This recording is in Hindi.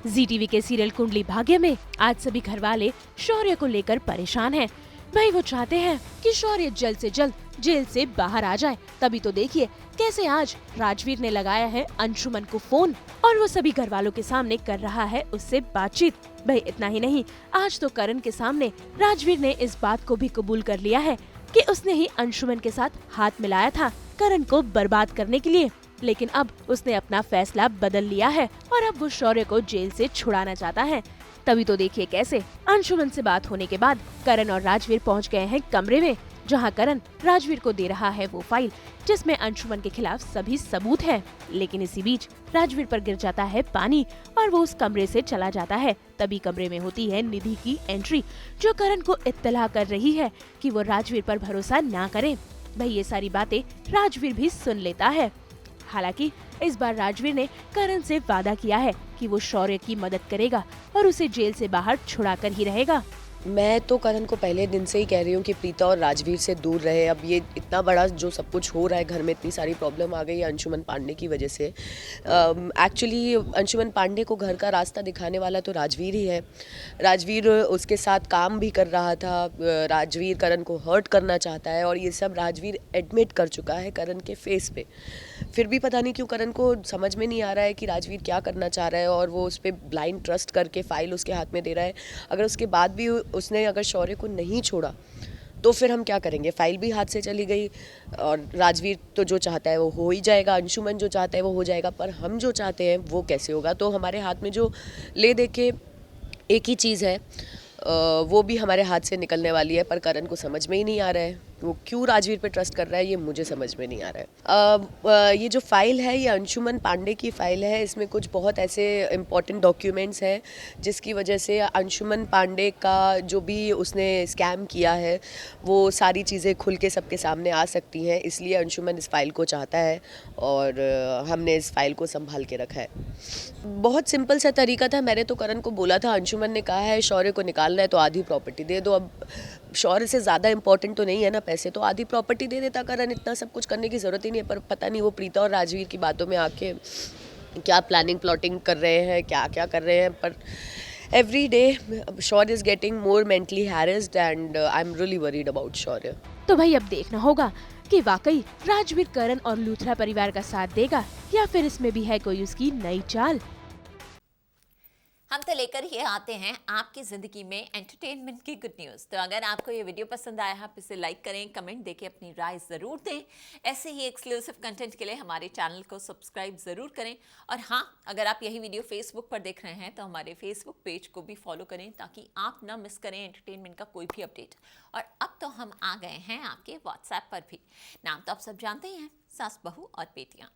जी टीवी के सीरियल कुंडली भाग्य में आज सभी घर वाले शौर्य को लेकर परेशान हैं। भाई वो चाहते हैं कि शौर्य जल्द से जल्द जेल से बाहर आ जाए। तभी तो देखिए कैसे आज राजवीर ने लगाया है अंशुमन को फोन और वो सभी घर वालों के सामने कर रहा है उससे बातचीत। भाई इतना ही नहीं, आज तो करण के सामने राजवीर ने इस बात को भी कबूल कर लिया है कि उसने ही अंशुमन के साथ हाथ मिलाया था करण को बर्बाद करने के लिए। लेकिन अब उसने अपना फैसला बदल लिया है और अब वो शौर्य को जेल से छुड़ाना चाहता है। तभी तो देखिए कैसे अंशुमन से बात होने के बाद करण और राजवीर पहुंच गए हैं कमरे में, जहां करण राजवीर को दे रहा है वो फाइल जिसमें अंशुमन के खिलाफ सभी सबूत है। लेकिन इसी बीच राजवीर पर गिर जाता है पानी और वो उस कमरे से चला जाता है। तभी कमरे में होती है निधि की एंट्री, जो करण को इत्तला कर रही है कि वो राजवीर पर भरोसा ना करे। भाई ये सारी बातें राजवीर भी सुन लेता है। हालांकि इस बार राजवीर ने करण से वादा किया है कि वो शौर्य की मदद करेगा और उसे जेल से बाहर छुड़ाकर ही रहेगा। मैं तो करण को पहले दिन से ही कह रही हूँ कि प्रीता और राजवीर से दूर रहे। अब ये इतना बड़ा जो सब कुछ हो रहा है, घर में इतनी सारी प्रॉब्लम आ गई है अंशुमन पांडे की वजह से। एक्चुअली अंशुमन पांडे को घर का रास्ता दिखाने वाला तो राजवीर ही है। राजवीर उसके साथ काम भी कर रहा था। राजवीर करण को हर्ट करना चाहता है और ये सब राजवीर एडमिट कर चुका है करण के फेस पे। फिर भी पता नहीं क्यों करण को समझ में नहीं आ रहा है कि राजवीर क्या करना चाह रहा है और वो उस पर ब्लाइंड ट्रस्ट करके फाइल उसके हाथ में दे रहा है। अगर उसके बाद भी उसने अगर शौर्य को नहीं छोड़ा तो फिर हम क्या करेंगे? फाइल भी हाथ से चली गई और राजवीर तो जो चाहता है वो हो ही जाएगा, अंशुमन जो चाहता है वो हो जाएगा, पर हम जो चाहते हैं वो कैसे होगा? तो हमारे हाथ में जो ले दे के एक ही चीज़ है, वो भी हमारे हाथ से निकलने वाली है। पर करण को समझ में ही नहीं आ रहा है वो क्यों राजवीर पे ट्रस्ट कर रहा है, ये मुझे समझ में नहीं आ रहा है। ये जो फाइल है ये अंशुमन पांडे की फाइल है। इसमें कुछ बहुत ऐसे इम्पॉर्टेंट डॉक्यूमेंट्स हैं जिसकी वजह से अंशुमन पांडे का जो भी उसने स्कैम किया है वो सारी चीज़ें खुल के सबके सामने आ सकती हैं। इसलिए अंशुमन इस फाइल को चाहता है और हमने इस फाइल को संभाल के रखा है। बहुत सिंपल सा तरीका था। मैंने तो करण को बोला था, अंशुमन ने कहा है शौर्य को निकालना है तो आधी प्रॉपर्टी दे दो। अब शौर्य से ज़्यादा इंपॉर्टेंट तो नहीं है ना पैसे, तो आधी प्रॉपर्टी दे देता करण, इतना सब कुछ करने की ज़रूरत ही नहीं है। पर पता नहीं वो प्रीता और राजवीर की बातों में आके क्या प्लानिंग प्लॉटिंग कर रहे हैं, क्या क्या कर रहे हैं। पर every day Shaurya is getting more mentally harassed and I am really worried about Shaurya. तो भाई अब देखना होगा कि वाकई राजवीर करण और लूथरा परिवार का साथ देगा या फिर इसमें भी है कोई उसकी नई चाल। हम तो लेकर ही आते हैं आपकी जिंदगी में एंटरटेनमेंट की गुड न्यूज़। तो अगर आपको ये वीडियो पसंद आया, आप इसे लाइक करें, कमेंट देके अपनी राय ज़रूर दें। ऐसे ही एक्सक्लूसिव कंटेंट के लिए हमारे चैनल को सब्सक्राइब ज़रूर करें। और हाँ, अगर आप यही वीडियो फेसबुक पर देख रहे हैं तो हमारे फेसबुक पेज को भी फॉलो करें ताकि आप ना मिस करें एंटरटेनमेंट का कोई भी अपडेट। और अब तो हम आ गए हैं आपके व्हाट्सएप पर भी। नाम तो आप सब जानते ही हैं, सास बहू और बेटियाँ।